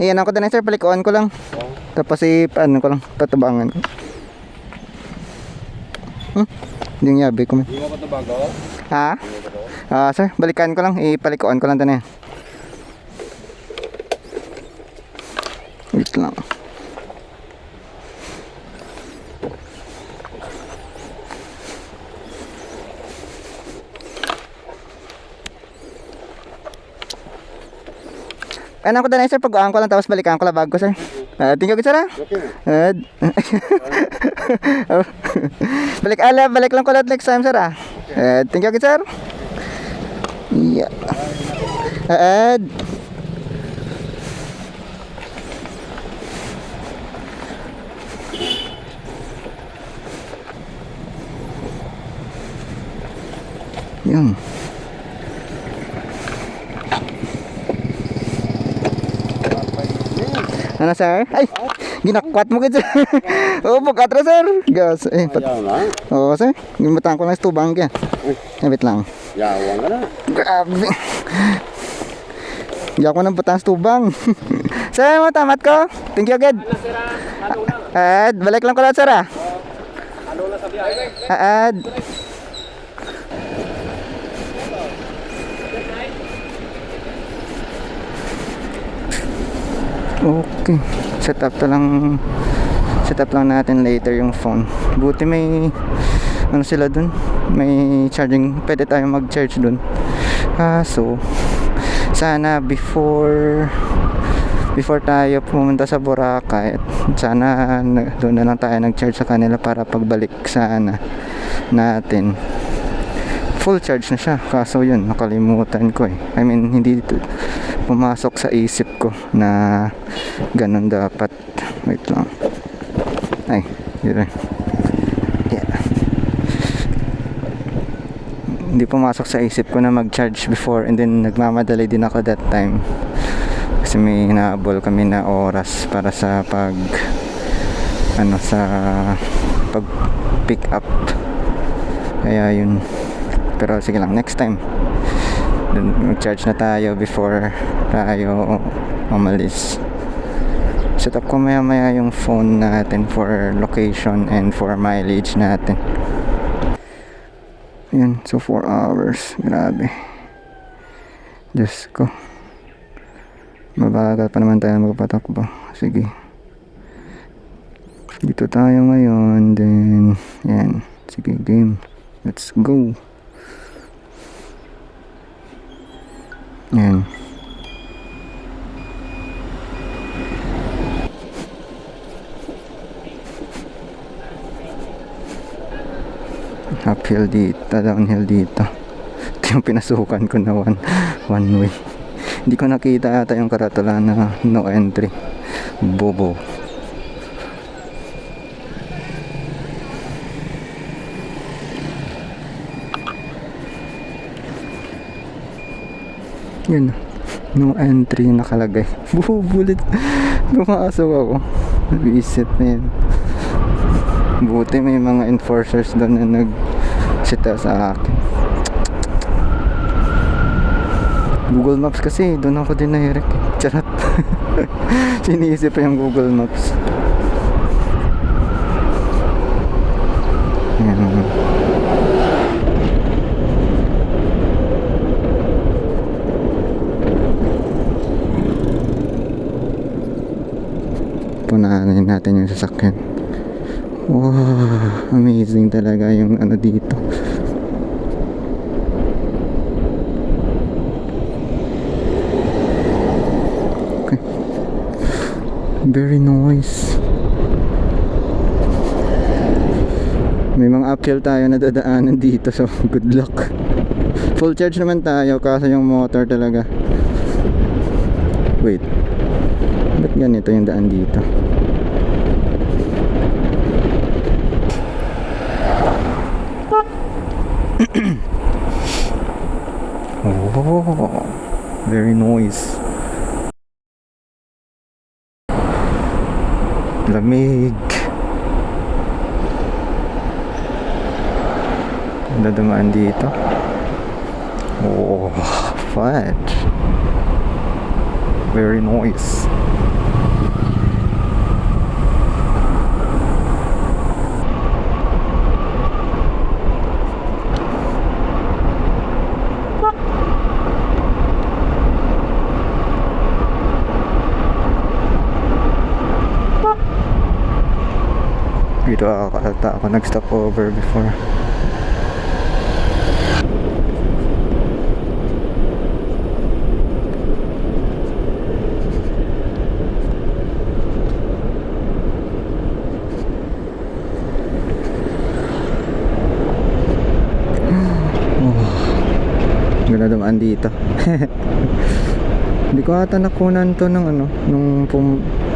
Iyan ako din sir, palikuan ko lang. Tapos ano ko lang, tatabangan ko. Hindi yung yabi ko man. Hindi mo pa ito bago? Ha? Sir, balikan ko lang, ipalikuan ko lang din yan. Wait lang. Ano ko din sir, pag-uang ko lang tapos balikan ko lang bago sir. Thank you sir. Okay. Balik lang ko lang next time sir. Thank you sir. Yeah. Yun. Ano sir? Ay, ginakwat mo gid sir. Oo, bukatra sir. Gas. Ayaw na. Oo sir. Gimutan ko lang sa tubang kaya. Wait lang. Yawang ka na. Grabe. Hindi ako nang butang sa tubang. Sir, matamat ko. Thank you agad. Balik lang ko lang sir ah. Ano na sa biyahe? Okay. Set up lang natin later yung phone. Buti may ano sila dun. May charging. Pwede tayo mag-charge dun. So sana before tayo pumunta sa Boracay, sana doon na lang tayo nag-charge sa kanila para pagbalik sana natin full charge na siya. Kaso yun, nakalimutan ko eh. I mean, hindi pumasok sa isip ko na ganun dapat. Wait lang. Ay, yun. Yeah. Hindi pumasok sa isip ko na mag-charge before, and then nagmamadali din ako that time. Kasi may hinahabol kami na oras para sa pag pick up. Kaya yun. Pero sige lang, next time mag-charge na tayo before tayo umalis. Set up ko maya yung phone natin for location and for mileage natin. Yan, so 4 hours. Grabe. Diyos ko. Mabagal pa naman tayo magpatakbo. Sige. Dito tayo ngayon. Then, yan. Sige, game. Let's go. Yan. Uphill dito, downhill dito. Ito yung pinasukan ko na one way. Hindi ko nakita ata yung karatula na no entry. Bobo. Yun, no entry nakalagay. Bubulit. Gumasok ako. Visit na yan. Buti may mga enforcers doon na nagsita sa akin. Google Maps kasi, doon ako din na-direct. Charot. Sinisip pa yung Google Maps. Yan. Punanin natin yung sasakyan. Wow, amazing talaga yung ano dito. Okay. Very nice. May mga uphill tayo na dadaanan dito, so good luck. Full charge naman tayo kaso yung motor talaga. Wait. Ba't ganito yung daan dito? Oh, very nice. Lamig. Dadamaan dito. Oh, fudge. very noise. Dito ako nag-stop over before. Ganda dumaan dito. Hindi ko ata nakunan to ng ano, nung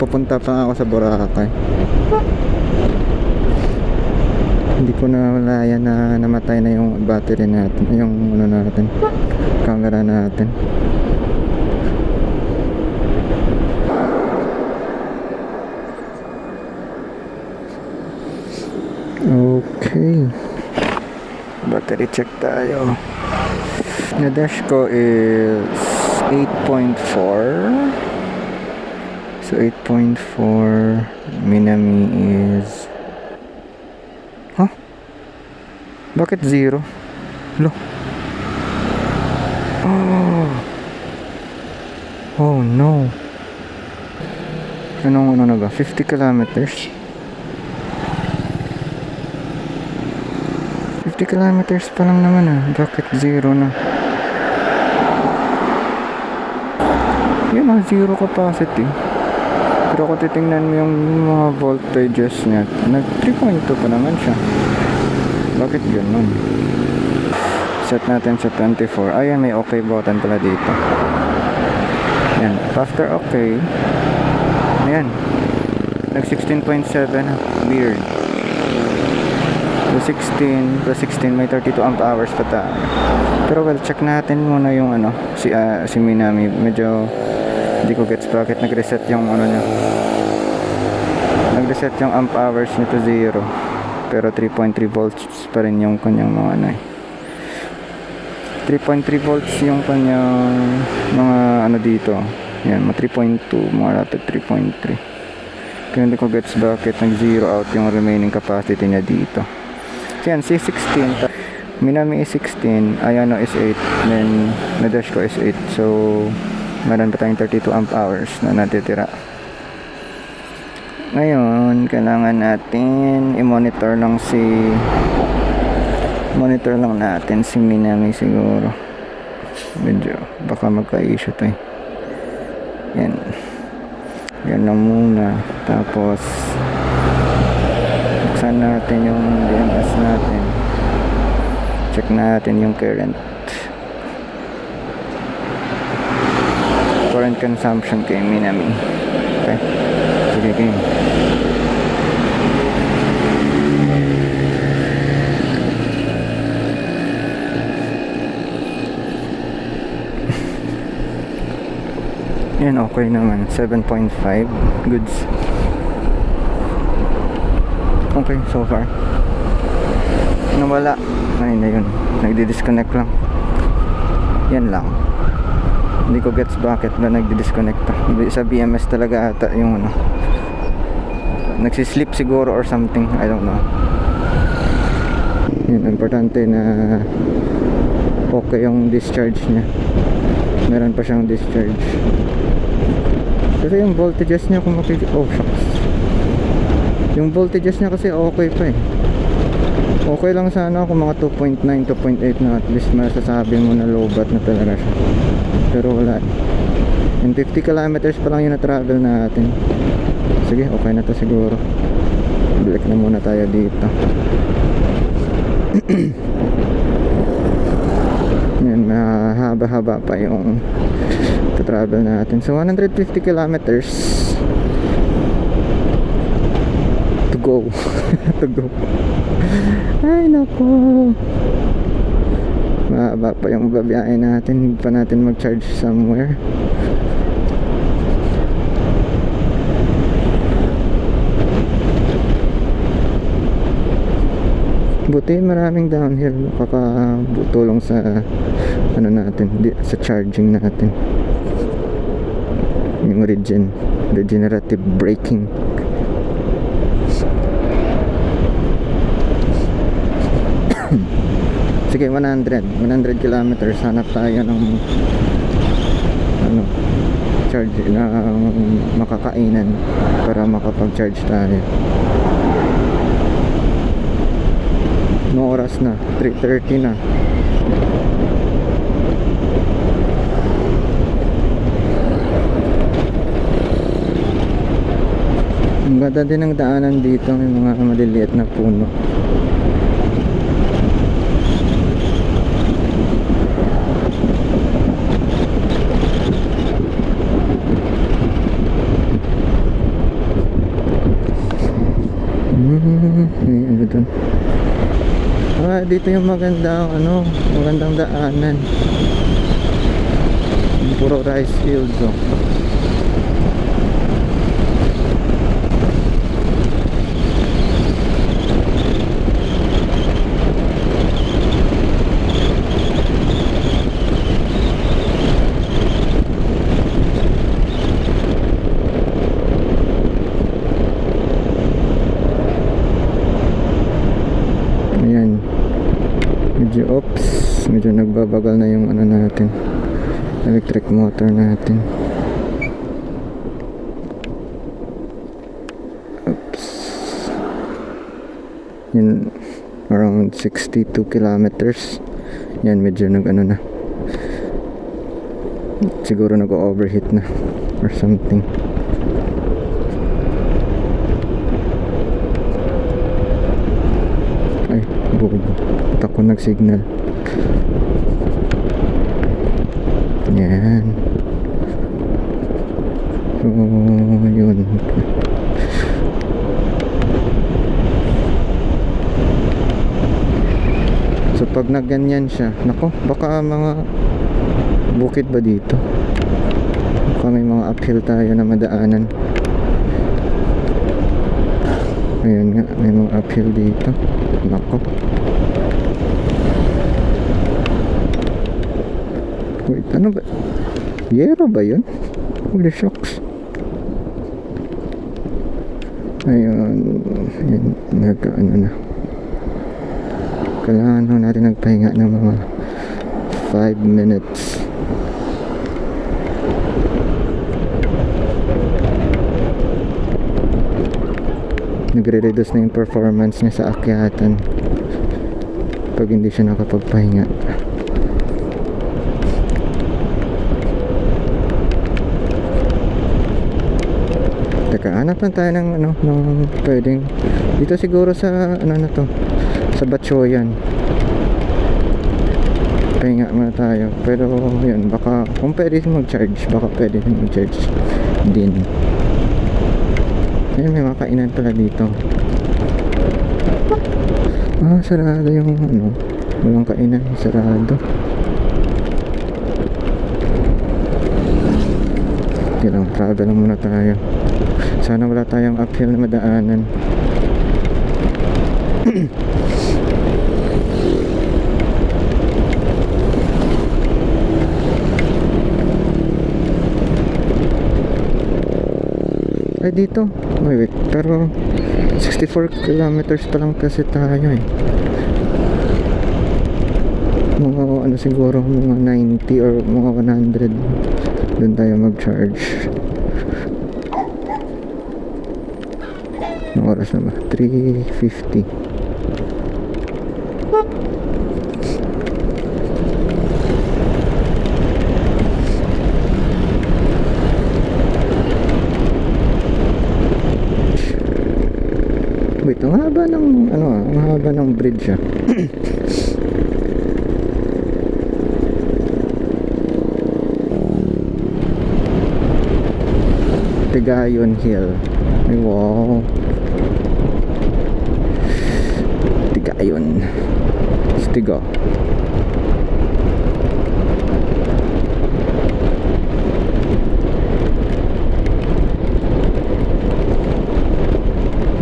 pupunta pa ako sa Boracay. Hindi ko na malaya na namatay na yung battery natin, yung ano natin, camera natin. Okay, battery check tayo. Na dash ko is 8.4. So 8.4, Minami is bakit 0? Lo. Oh no. Anong ano na ba? 50 kilometers? 50 kilometers pa lang naman Bakit 0 na? Yun 0 capacity. Pero kung titingnan mo yung mga voltages niya, nag 3.2 pa naman siya. Bakit ganun? Set natin sa 24. Ayan, may okay button pala dito. Yan. After okay, ayan, nag 16.7 weird. So 16 plus 16 may 32 amp hours pa tayo. Pero well, check natin muna yung ano, si Minami. Medyo hindi ko gets bakit nag-reset yung ano niya. Nag-reset yung amp hours niya to 0. Pero 3.3 volts pa rin yung kanyang mga ano 3.3 volts yung kanyang mga ano dito. Yan, mga 3.2, mga ratag 3.3. Kaya hindi ko gets bakit nag-zero out yung remaining capacity niya dito. So yan, C16, Minami is 16, Ayano is 8, then na-dash ko is 8. So, meron pa tayong 32 amp hours na natitira. Ngayon, kailangan natin i-monitor lang natin si Minami siguro. Medyo baka magka-issue to Yan. Yan lang muna. Tapos buksan natin yung DMS natin. Check natin yung current consumption kay Minami. Okay. Sige, game. Yan, okay naman. 7.5 goods. Okay, so far. Nawala. Ay, na yun. Nagdi-disconnect lang. Yan lang. Hindi ko gets bakit na nagdi-disconnect sa BMS talaga ata yung ano, nagsisleep siguro or something, I don't know. Yun, importante na okay yung discharge niya, meron pa siyang discharge kasi yung voltages niya kung oh shucks, yung voltages niya kasi okay pa okay lang sana kung mga 2.9, 2.8 na at least masasabi mo na low bat na talaga siya. Pero wala. In 50 kilometers pa lang yung na-travel natin. Sige, okay na to siguro. Balik na muna tayo dito. Yan, mahaba-haba pa yung travel natin. So 150 kilometers to go. To go. Ay nako, mahaba pa yung babiyahe natin. Hindi pa natin mag-charge somewhere. Buti maraming downhill, makakatulong sa ano natin, sa charging natin. yung regenerative braking. Sige, 100 kilometers. Hanap tayo ng ano, charge na makakainan para makapag-charge tayo. No oras na, 3:30 na. Ang ganda din ng daanan dito, may mga maliliit na puno. Ano dun? Dito yung magandang daanan. Puro rice fields, oh. Ayan. Medyo nagbabagal na yung ano natin, electric motor natin. Oops. Yun, around 62 kilometers. Yan, medyo na. Siguro nag-overheat na or something. Ay, bugo. Tako nag-signal. Yan. So, yun. So, pag nagganyan siya, nako, baka mga bukid ba dito? Baka may mga uphill tayo na madaanan. Ayun nga, may mga uphill dito. Nako. Wait, ano ba? Yero ba yun? Holy shocks. Ayun. Ayun, na. Kailangan natin nagpahinga ng mga 5 minutes. Nagre-reduce na yung performance niya sa akyatan pag hindi siya nakapagpahinga. Teka, hanap lang tayo ng pwedeng dito siguro sa na to, sa Batchoyan. Pahinga muna tayo, pero yun, baka kung pwede mag-charge, baka pwede mag-charge din. Ayun, may mga kainan pala dito. Sarado yung walang kainan, sarado. Okay lang, travel lang muna tayo. Sana wala tayong uphill na madaanan. Ay, dito. Wait, pero 64 kilometers pa lang kasi tayo eh. Mga siguro mga 90 or mga 100 doon tayo mag-charge. Anong oras na ba? 3:50. Wait, ang haba ng bridge ah. Tigayon Hill. Ay, wow. Tigayon. Stigo.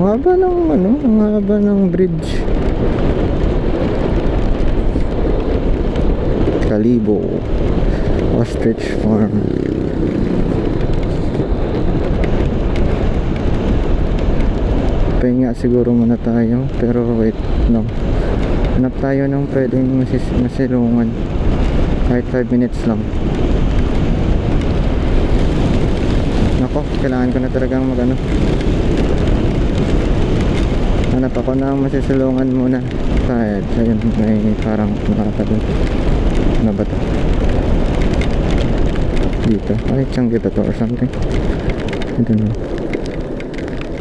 Ang haba ng bridge. Kalibo. Ostrich Farm. Pahinga siguro muna tayo. Pero wait lang. Hanap tayo ng pwedeng masilungan. Kahit 5 minutes lang. Nako, kailangan ko na talagang hanap ako ng masisilungan muna. Kahit ayun, may parang nakakadun. Ano ba to? Dito. Ay, Changi ba to or something? I don't know.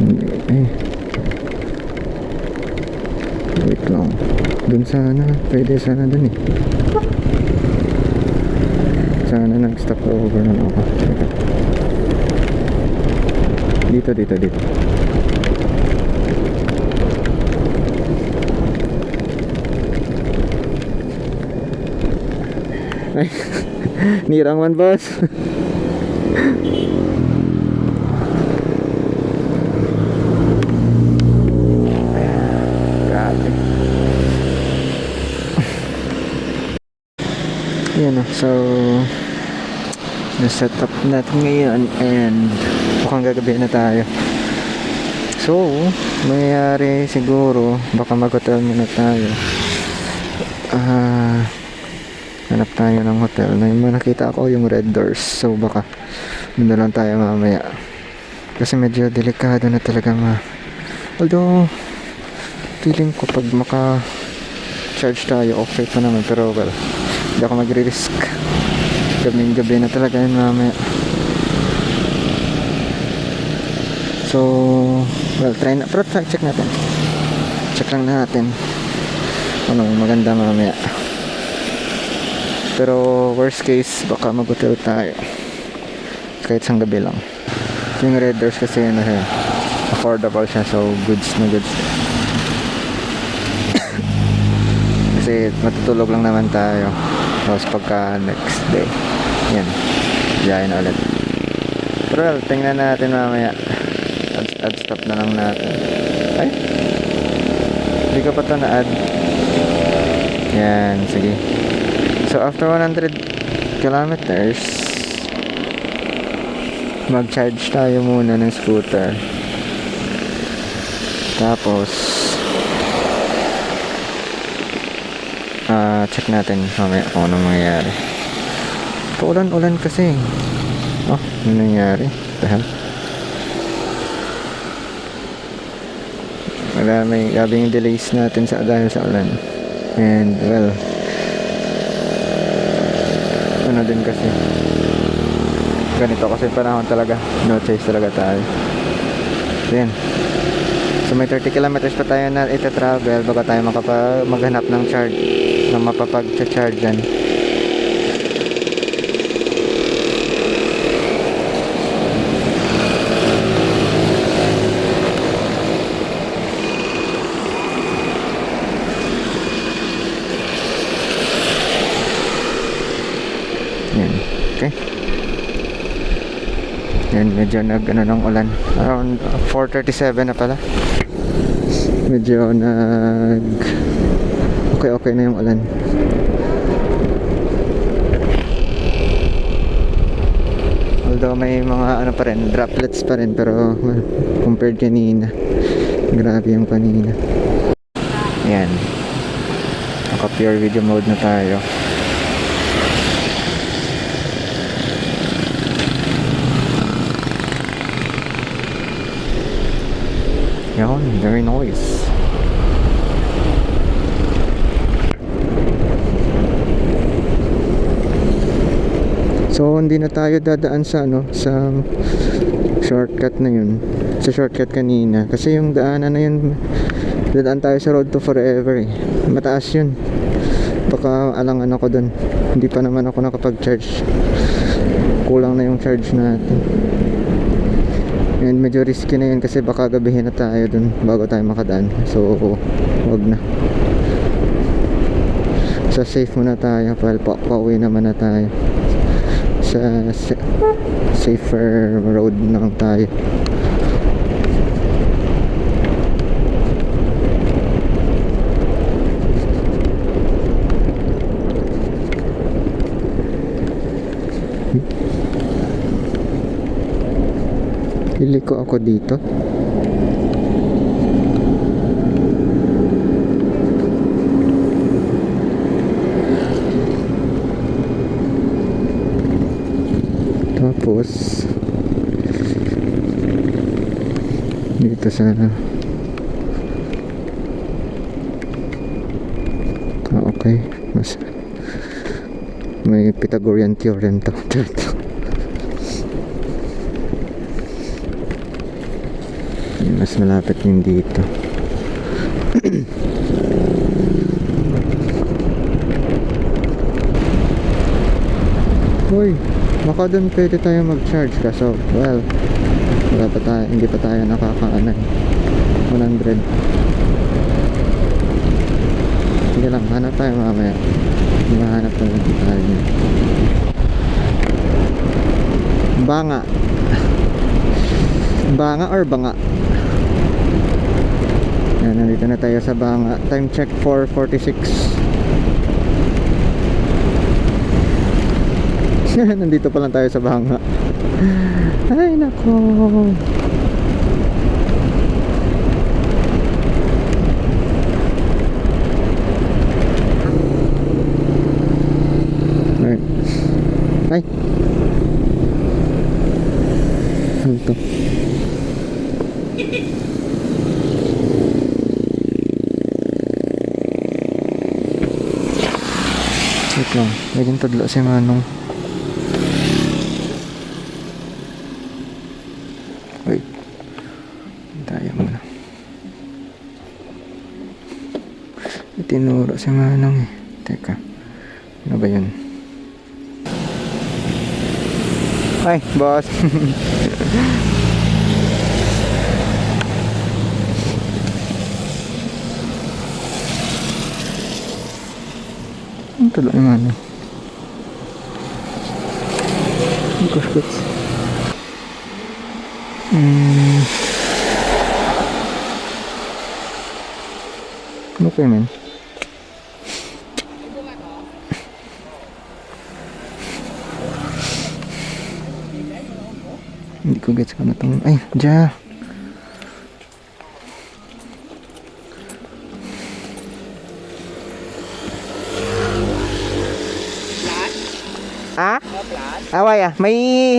Hindi. Wait lang. Dun sana. Pwede sana dun eh. Sana nag-stop over na ako. Dito. Ay, nirang man boss. Grabe. Yan o, so na-set up natin ngayon and mukhang gagabi na tayo. So, mangyayari siguro baka mag-hotel muna tayo. Hanap tayo ng hotel na yung nakita ko yung Red Doors, so baka doon lang tayo mamaya kasi medyo delikado na talaga although feeling ko pag maka-charge tayo okay pa naman, pero well, hindi ako magre-risk. Gabi na talaga yun mamaya. So well, check lang natin anong maganda mamaya. Pero worst case baka mag-hotel tayo kahit isang gabi lang. Yung Red Doors kasi affordable siya, so goods na goods. Kasi matutulog lang naman tayo, tapos pagka next day yan, biyahe na ulit. Pero well, tingnan natin mamaya. Add stop na lang natin. Ay, hindi ko pa ito na-add. Yan, sige. So after 100 kilometers mag-charge tayo muna ng scooter. Tapos check natin mamaya kung anong mangyayari. Paulan-ulan kasi. Oh, ano nangyari? Dahil may gabing delays natin dahil sa ulan. And well, ano din kasi ganito kasi panahon talaga, no choice talaga tayo. Then so may 30 kilometers pa tayo na ita-travel bago tayo maghanap ng charge na mapapag-charge dyan. Okay. Yan, medyo ng ulan. Around 4:37 na pala. Medyo okay na yung ulan. Although may mga pa rin, droplets pa rin, pero compared kanina, grabe yung kanina. Yan. Naka pure video mode na tayo. Yan, very nice. So hindi na tayo dadaan sa sa shortcut na yun. Sa shortcut kanina kasi yung daanan na yun, dadaan tayo sa road to forever eh. Mataas yun. Baka alangan ako dun. Hindi pa naman ako nakapag-charge. Kulang na yung charge natin. And medyo risky na yun kasi baka gabihin na tayo dun bago tayo makadaan. So wag na. So safe muna tayo. Pauwi naman na tayo sa safer road lang tayo. Iliko ako dito. dito sa okay, mas may Pythagorean theorem to. Mas malapit yung dito. Hoy, baka doon pwede tayo mag-charge kaso, well, wala pa tayo, hindi pa tayo nakakaanan 100. Sige lang, hanap tayo mamaya. Mahanap tayo niya. Banga. Banga or banga? Yan, nandito na tayo sa Banga. Time check 4:46. Nandito pa lang tayo sa Banga. Ay nako. Ay. Ano to? Wait lang, medyo tadlo si Manong. Wait. Tayo muna. Itinuro si Manong eh. Teka. Ano ba yun? Ay, boss. Ang talo naman. Ang kuskut. Ano kayo, man? Hindi ko gets kung itong... Ay, dyan. Ah? Away ah. May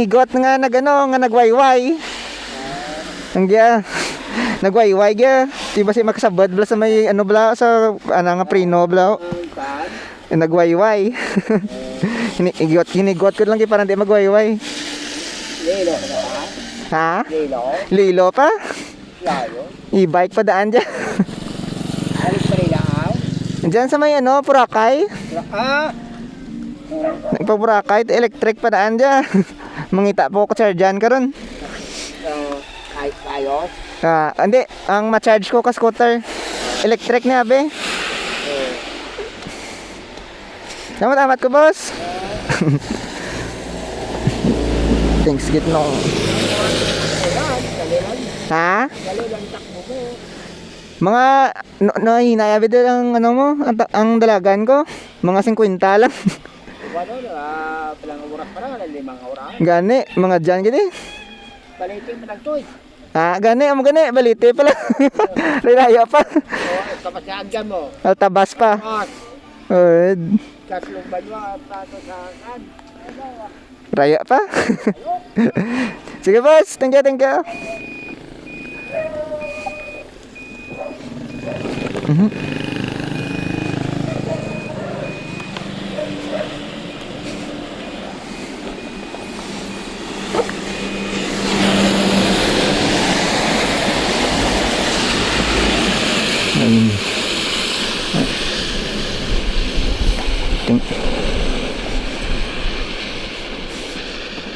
higot nga nagwayway. Ang gya. Nagwayway gya. Diba si makasabad bla sa may ano bla sa nga prino bla. Nagwayway. Hinigot ko lang kay parang di magwayway. Lilo ka ba? Ha? Lilo? Lilo pa? Lalo? E-bike pa daan dyan. Alis pa rin lang? Dyan sa may Purakay. Ah! Nagpa-Purakay, electric pa daan dyan. Mangita po ko chargean ka ron. Ayos? Hindi, ang ma-charge ko ka scooter. Electric na be. Amat ko boss. Thanks git no. Ha? Mga hinaya bida ang ano mo, ang dalagan ko. Mga 50 lang. Ano, palang oras pa lang, 5 oras. Gani, mga dyan gini. Balitin mo lang to eh. Gani, balite pala. Rilaya pa. Tapos sa agyan mo. Altabas pa. Good. Katlong banwa, plato sa kan. Raya pa. Sige boss, thank you.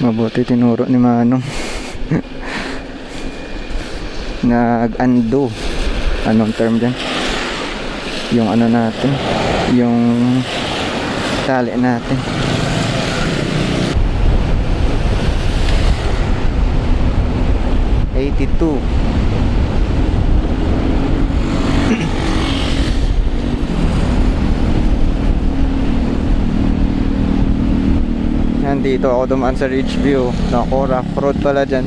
Mabuti tinuro ni Manong. Nag-undo. Anong term dyan? Yung ano natin, yung tali natin. $82. Nandito ako dumaan sa Ridgeview. Naku, rough road pala dyan.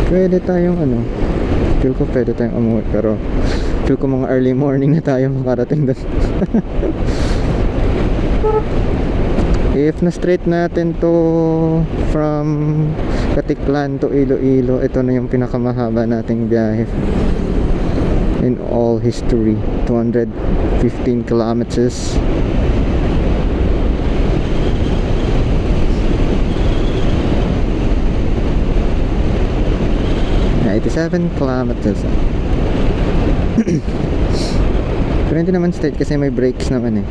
Pwede tayong feel ko pwede tayong umuwi, pero feel ko mga early morning na tayo makarating doon. if na-straight natin to from Katiklan to Iloilo, ito na yung pinakamahaba nating biyahe in all history. 215 kilometers. 87 kilometers. Pero hindi naman straight kasi may brakes naman eh.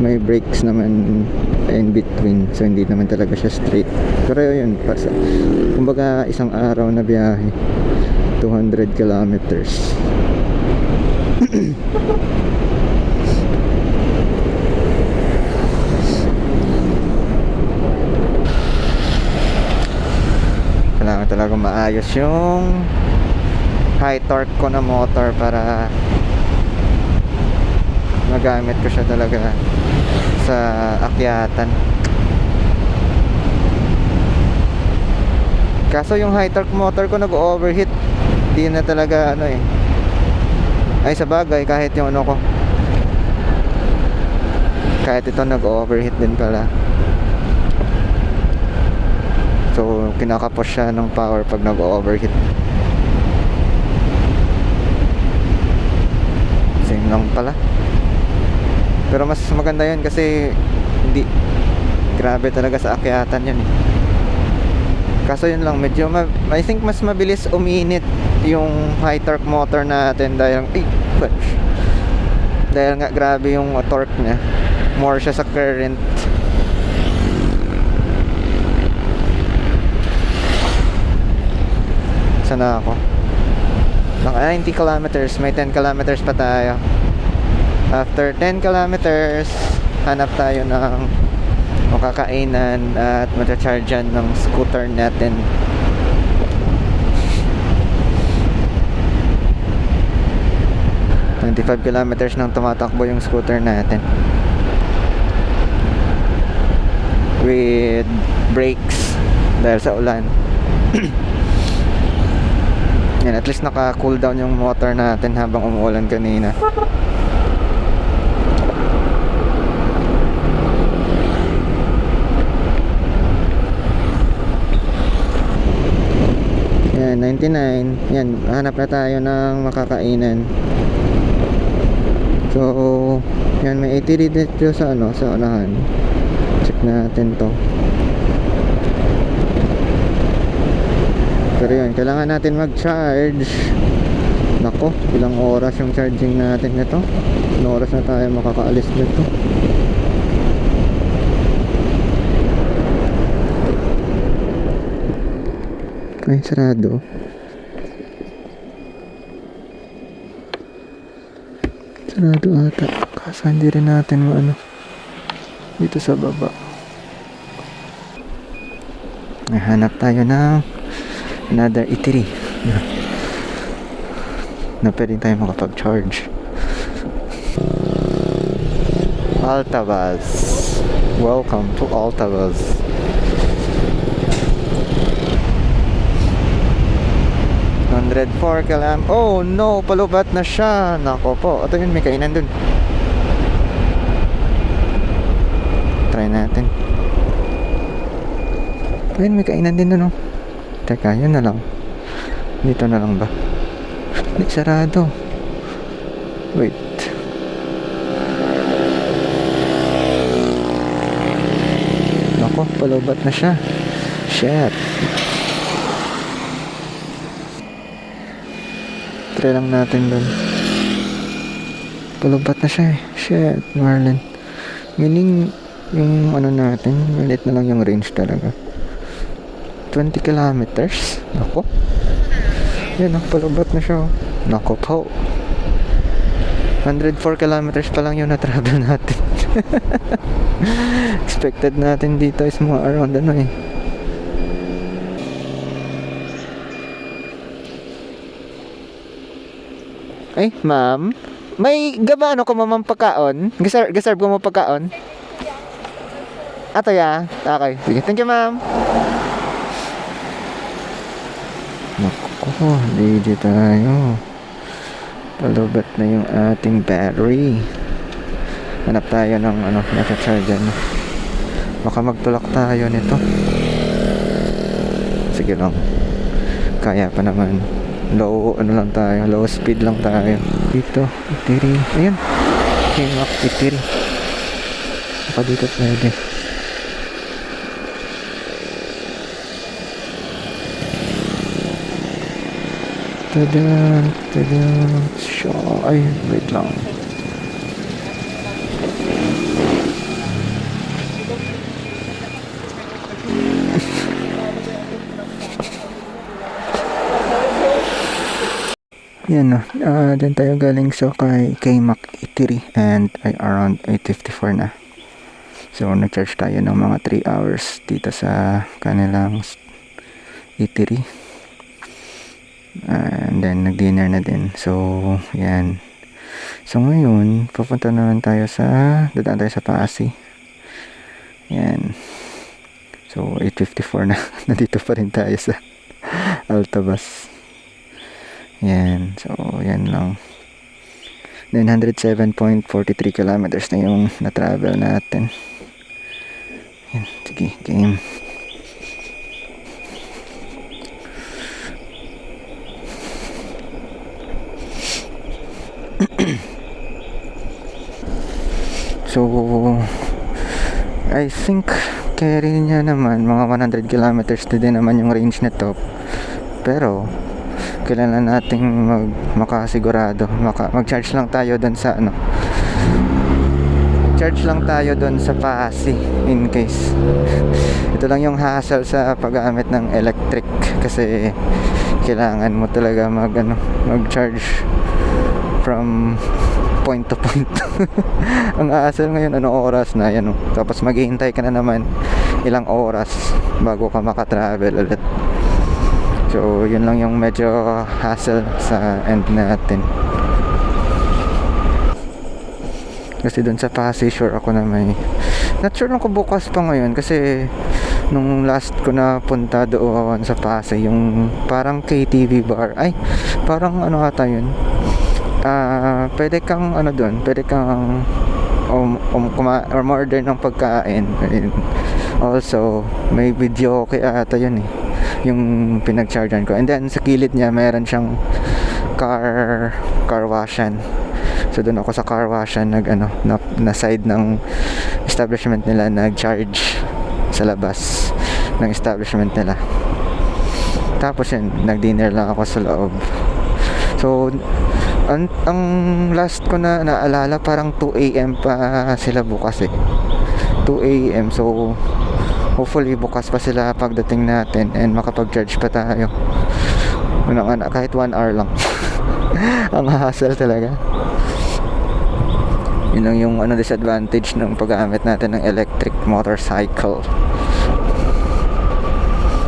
May brakes naman in between. So hindi naman talaga siya straight. Pero yun, kumbaga isang araw na biyahe. 200 kilometers. Kailangan talaga maayos yung high torque ko na motor para magamit ko siya talaga sa akyatan. Kaso yung high torque motor ko nag-overheat. Di na talaga ano eh. Ay sa bagay kahit yung ano ko, kahit ito nag-overheat din pala. So kinakapos siya ng power pag nag-overheat. Same lang pala. Pero mas maganda yun kasi hindi grabe talaga sa akyatan yun eh. Kaso yun lang medyo I think mas mabilis uminit yung high torque motor natin dahil dahil nga grabe yung torque niya. More siya sa current. Sana ako lang 90 kilometers, may 10 kilometers pa tayo. After 10 kilometers hanap tayo ng makakainan at matachargean ng scooter natin. $25 kilometers nang tumatakbo yung scooter natin with brakes dahil sa ulan. Yan, at least naka cool down yung motor natin habang umuulan kanina. Yan, 99. Yan, hanap na tayo ng makakainan. So, yan, may 80 dito sa ano, sa unahan. Check natin to. Pero yun, kailangan natin mag-charge. Nako, ilang oras yung charging natin nito. Ilang oras na tayo makakaalis nito. Ay, sarado. Sarado ata. Kasi hindi rin natin maano dito sa baba. Nahanap tayo ng another eatery na pwede tayo makapag-charge. Altavas. Welcome to Altavas. Oh no, palubat na siya. Nako po, ito yun, may kainan dun. Try natin. Ayun, may kainan din dun, oh. Teka, yun na lang. Dito na lang ba? Hindi, sarado. Wait. Nako, palubat na siya. Shit. Try lang natin dun. Palubat na siya eh. Shit, Marlon. Meaning, yung ano natin, malit na lang yung range talaga. 20 kilometers. Nako. Yan, palubat na siya. Nako po. 104 kilometers pa lang yung na-travel natin. Expected natin dito is mga around ano eh. Ay, ma'am. May gabano ko mamang pagkaon? Gasarb ko mo pagkaon? Ato ya? Okay. Sige, thank you ma'am. Naku, DJ tayo. Palubat na yung ating battery. Hanap tayo ng ano, nasa-charge dyan. Baka magtulak tayo nito. Sige lang. Kaya pa naman. Low, ano lang tayo. Low speed lang tayo. Dito, Itiri. Ayun. K-Max Itiri. Baka dito pwede. Tada. Siya. Ay, wait lang. Yan na. Dyan tayo galing so kay K-Mac Itiri and ay around 8:54 na. So, nag-charge tayo ng mga 3 hours dito sa kanilang Itiri. And then, nag-dinner na din. So, yan. So, ngayon, pupunta naman tayo dadaan tayo sa Pasig. Yan. So, 8:54 na. Nandito pa rin tayo sa Altabas. Yan. So, yan lang. 907.43 kilometers na yung na-travel natin. Yan. Sige, game. So, I think carry niya naman mga 100 kilometers na din naman yung range nito. Pero kailangan nating makasigurado, mag-charge lang tayo doon sa charge lang tayo doon sa Pasig in case. Ito lang yung hassle sa paggamit ng electric kasi kailangan mo talaga mag-charge from point to point. Ang hassle ngayon, oras na yan, tapos maghihintay ka na naman ilang oras bago ka makatravel ulit. So, yun lang yung medyo hassle sa end natin. Kasi dun sa Pasig, sure ako na may... Not sure lang kung bukas pa ngayon kasi nung last ko na punta doon sa Pasig, yung parang KTV bar. Ay, parang ata yun. Pwede kang doon, pwede kang order ng pagkain. Also, may video kaya ata yun yung pinag-chargean ko. And then sa kilid niya mayroon siyang car washan. So doon ako sa car washan na side ng establishment nila, nag-charge sa labas ng establishment nila. Tapos yun, nag-dinner lang ako sa loob. So ang last ko na naalala parang 2 AM pa sila bukas 2 AM. So hopefully bukas pa sila pagdating natin and makapag-charge pa tayo. Kahit 1 hour lang. Ang hassle talaga. Yun lang yung disadvantage ng paggamit natin ng electric motorcycle.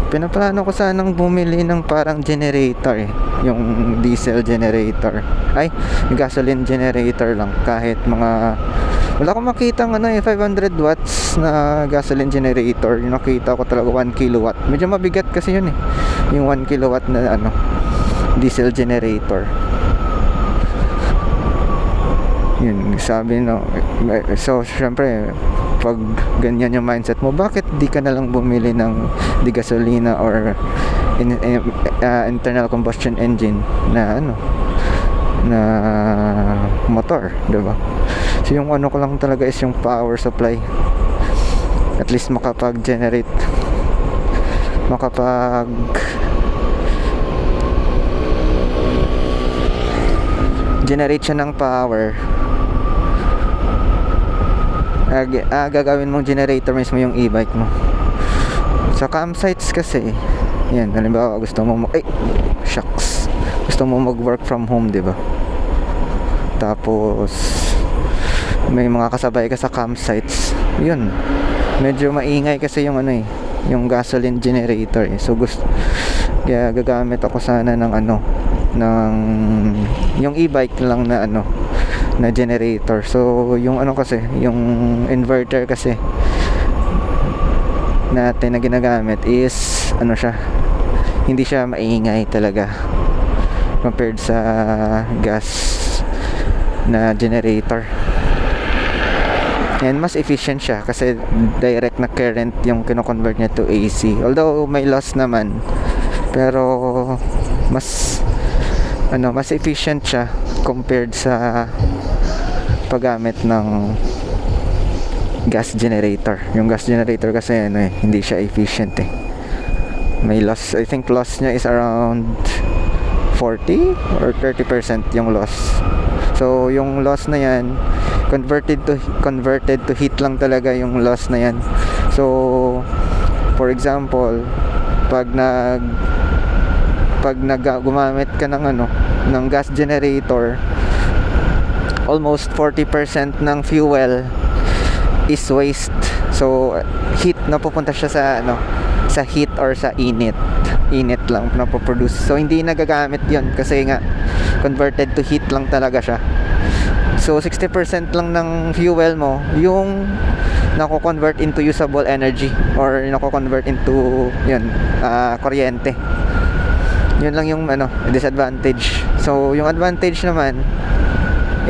Pinaplano ko sanang bumili ng parang generator yung diesel generator. Ay, yung gasoline generator lang. Kahit wala akong makita 500 watts na gasoline generator. Yung nakita ko talaga 1 kilowatt. Medyo mabigat kasi yun yung 1 kilowatt na diesel generator. Yun, sabi so syempre pag ganyan yung mindset mo, bakit di ka na lang bumili ng di gasolina or internal combustion engine na na motor, diba? So yung ko lang talaga is yung power supply. At least makapag-generate siya ng power. Gagawin mong generator mismo yung e-bike mo. Sa campsites kasi, yan, halimbawa gusto mo gusto mo mag-work from home, diba? Tapos may mga kasabay ka sa campsites, yun, medyo maingay kasi yung yung gasoline generator So kaya gagamit ako sana ng yung e-bike lang na na generator. So yung kasi yung inverter kasi natin na ginagamit is siya, hindi siya maingay talaga compared sa gas na generator. And mas efficient siya kasi direct na current yung kino-convert niya to AC. Although may loss naman, pero mas mas efficient siya compared sa paggamit ng gas generator. Yung gas generator kasi hindi siya efficient eh. May loss, I think loss niya is around 40 or 30% yung loss. So yung loss na yan converted to heat lang talaga yung loss na yan. So for example, pag gumamit ka ng gas generator, almost 40% ng fuel is waste. So heat na pupunta siya sa heat or sa init lang na produce. So hindi nagagamit yon kasi nga converted to heat lang talaga siya. So 60% lang ng fuel mo yung nako-convert into usable energy or nako-convert into kuryente. Yun lang yung disadvantage. So yung advantage naman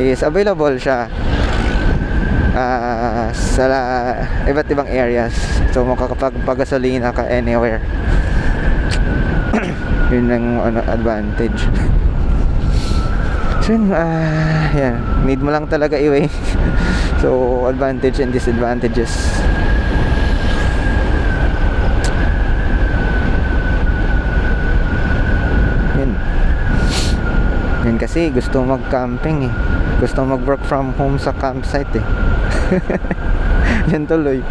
is available siya sa iba't ibang areas. So makakapag-gasolina ka anywhere. Yun ang advantage. So yan, need mo lang talaga i-weigh. So advantage and disadvantages. Yun kasi gusto mag-camping eh. Gusto mag-work from home sa campsite eh. Yan tuloy.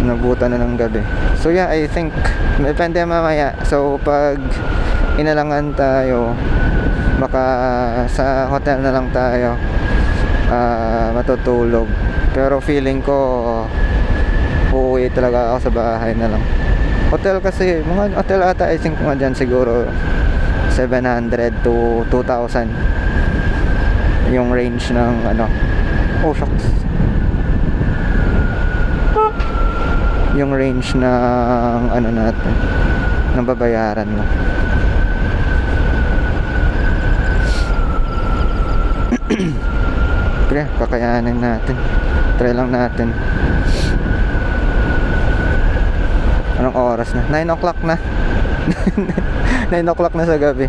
Nabutan na ng gabi. So yeah, I think depende mamaya. So pag inalangan tayo, baka sa hotel na lang tayo matutulog. Pero feeling ko uuwi talaga ako sa bahay na lang. Hotel kasi, mga hotel ata I think mga dyan siguro 700 to 2,000 yung range ng oh shucks, yung range ng natin ng babayaran mo. Pre, kakayanin natin, try lang natin. Anong oras na? 9 o'clock na. 9 o'clock na sa gabi.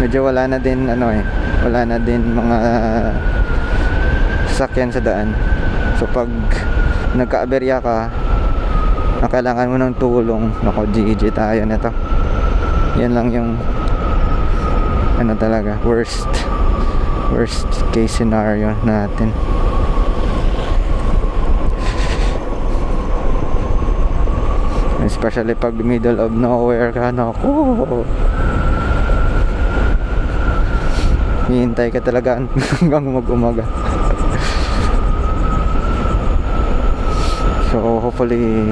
Medyo wala na din wala na din mga sasakyan sa daan. So pag nagka-aberya ka na kailangan mo ng tulong, nako GG tayo nito. Yan lang yung talaga worst case scenario natin. Especially pag middle of nowhere ka, naku, hihintay ka talaga hanggang mag-umaga. So hopefully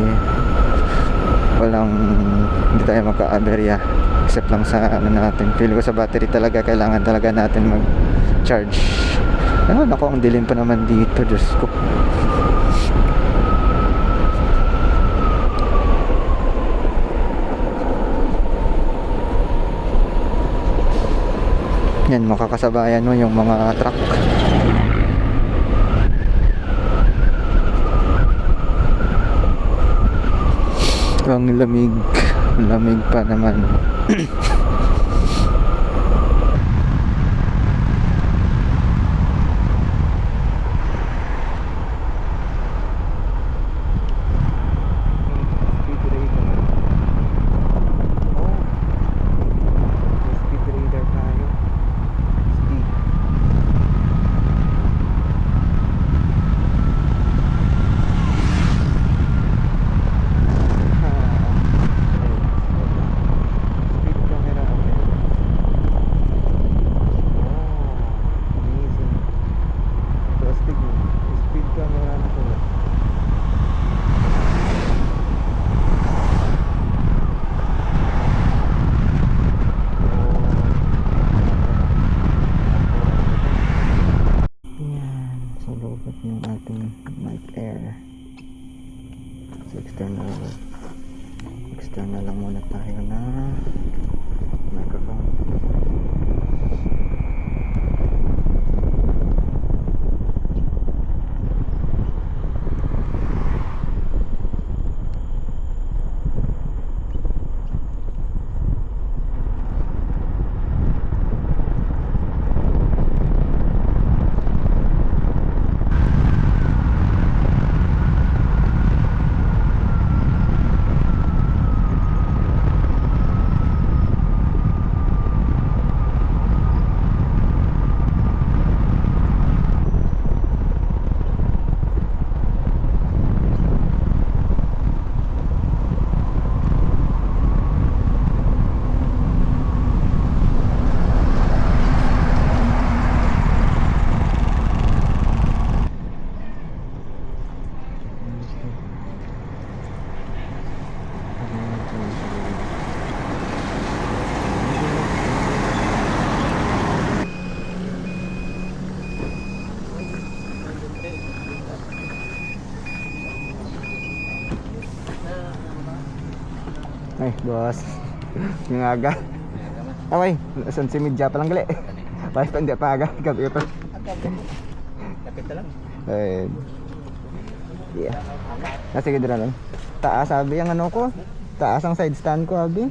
hindi tayo magka-aberya, except lang sa natin. Feel ko sa battery talaga, kailangan talaga natin mag-charge. Naku, ang dilim pa naman dito, Diyos ko. Yan, makakasabayan mo yung mga truck. Ang lamig pa naman. kami, boss. Yung aga. Okay, saan si Midja pa lang gali. Bakit pa hindi pa aga? Gabi pa. Kapit na lang. Ayun. Yeah. Sige dira lang. Taas sabi ang ano ko. Taas ang side stand ko abi.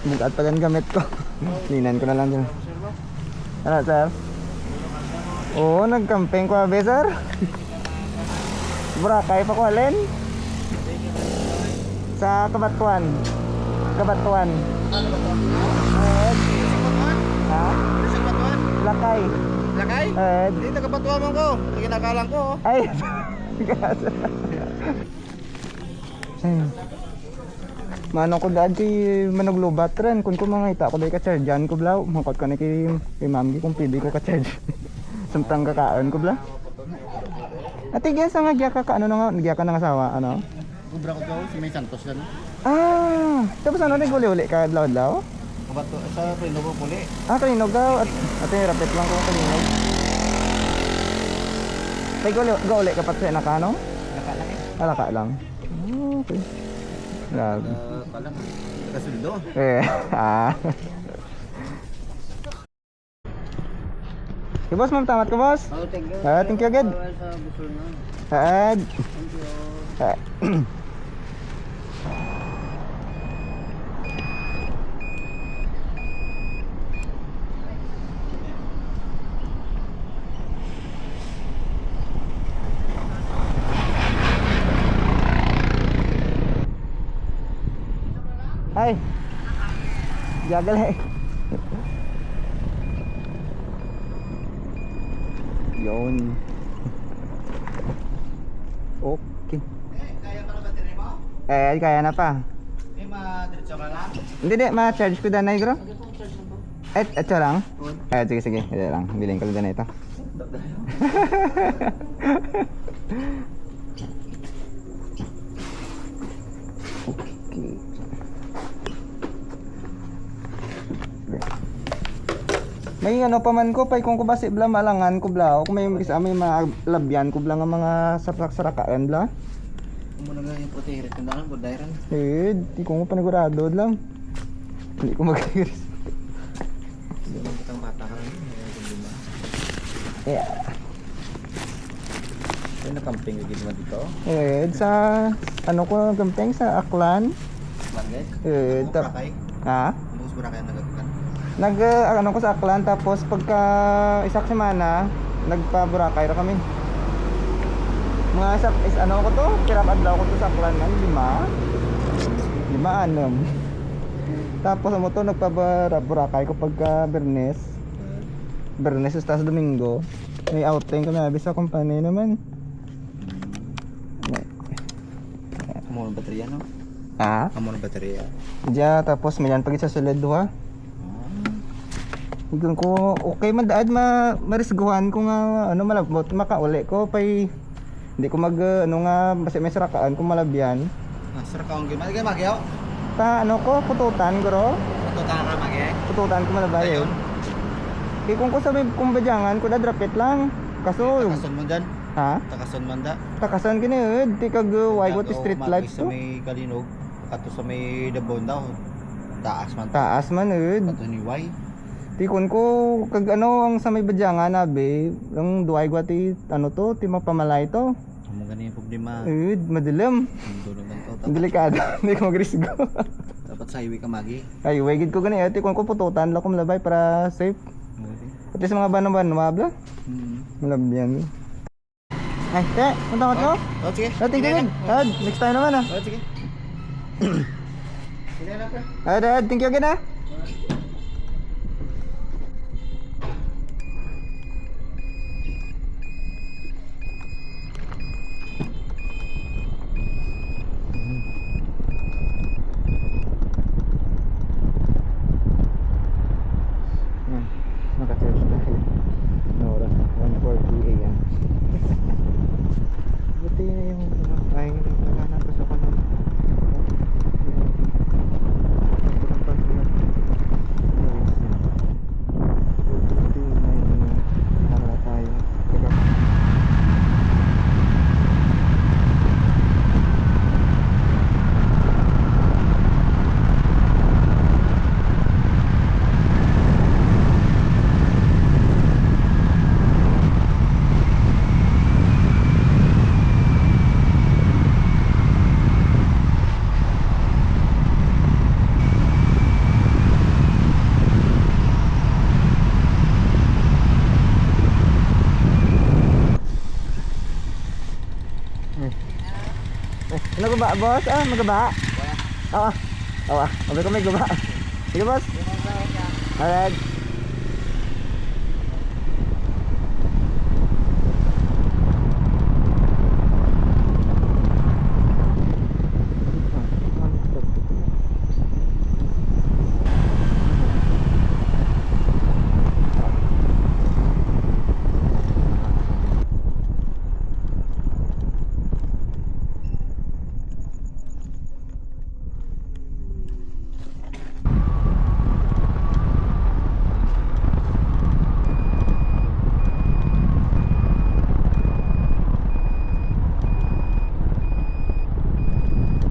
Bukat pa din gamit ko. Linan ko na lang din. Ano sir? Oo, nagcamping ko abi sir. Boracay pa ko alin? Sa Kabatuan. Kabatuan. Ha? Lakay. Lakay? Hindi, tagapatuwa mo ko. Kinakalang ko. Ay. Mano ko dati manuglubat rin kun ko mga ita ko dai ka charge ko blaw mangkot ko ni kay mami kung pwede ko ka charge. Samtang kakaon ko blaw. Ati gyud sa nga giya ka ano nga giya ka nang asawa ano? Gubra ko daw si May Santos gan. Ah, tapos ano ni uli ka blaw? Kabato sa prendo ko puli. Ah, kaninog daw at rapid lang ko kaninog. Tay uli ka pa sa nakano? Nakalang eh. Alaka lang. Okay. Grabe. Palang. Kasuldo. Ah. Okay, boss, ma'am, tamat ko, boss. Oh, thank you. Thank you agad. Sa busol na. Thank Thank you. Ay. Jagal eh. Yun. Okay. Kaya pa na battery mo? Kaya na pa. Eh, ma-diretso ka lang? Hindi, ma-charge ko danay, bro. Ito lang? Sige. Ito lang. Bilhin ko lang na ito. Okay. May ano pa man ko, pay kung ko basi bla malangan ko bla, kung may mga labyan ko bla nga mga sarak-sarakaan bla. Kung muna nga yung protehirit ko na lang, budayran. Di ko mo panigurado lang. Hindi ko mag-iris. Hindi mo kitang bata ka lang. Yeah. Ay, nakamping yung ginawa dito. Sa ano ko gampeng sa Aklan. Langit? Burakay? Ha? Bukas Burakay ang nagagatan. Ano ko sa Aklan, tapos pagka isang semana nagpa-Boracay ra kami. Mga ano ko to, pirang adlaw ko to sa Aklan man, 5, 6. Tapos mo to nagpa-Boracay ko pagka Bernes tas Domingo. May outing kami abi sa company naman. Amo ng baterya, no? Ha? Amo ng baterya. Diya, tapos may yan pag isa sulod ha. Higlang ko, okay man daad marisguhan ko nga ano malabot makauli ko pay hindi ko mag ano nga basta may sarakaan kung malabyan. Sir ka ang gimana kay Magyaw? Ta ano ko pututan gro. Pututan ka Magyaw? Pututan ko malabay yun. Kaya kung ko sabi kung badyangan ko da drapit lang. Kaso Takason mo dyan? ha? Takason man da? Takasan gini di kag waigot street lights Sa to. may Kalinog, ato sa may Dabon daw. Taas man. Taas man Ato ni Y. Tikon ko kag ano ang sa may badyangan nabe, ang duay gwati ano to, ti mapamalay to. Amo gani yung problema. Madilim. Mundo naman to. Delikado. Hindi ko magrisgo. Dapat sa highway ka magi. Ay, wagid ko gani ati kung ko pututan la ko malabay para safe. At least mga banan mabla. Malabyan. Ay, punta ko to. Oh, sige. Dati ganyan. Next time naman ah. Oh, sige. Sige na pa. Dad, thank you again ah. Naka-charge tayo. No oras na. 1:40 AM. Buti na yung ay nagkakanan ko sa kanan. guba, boss. Ah, magaba. Oo. Oo. Sabi ko may guba. Sige, boss. Alright.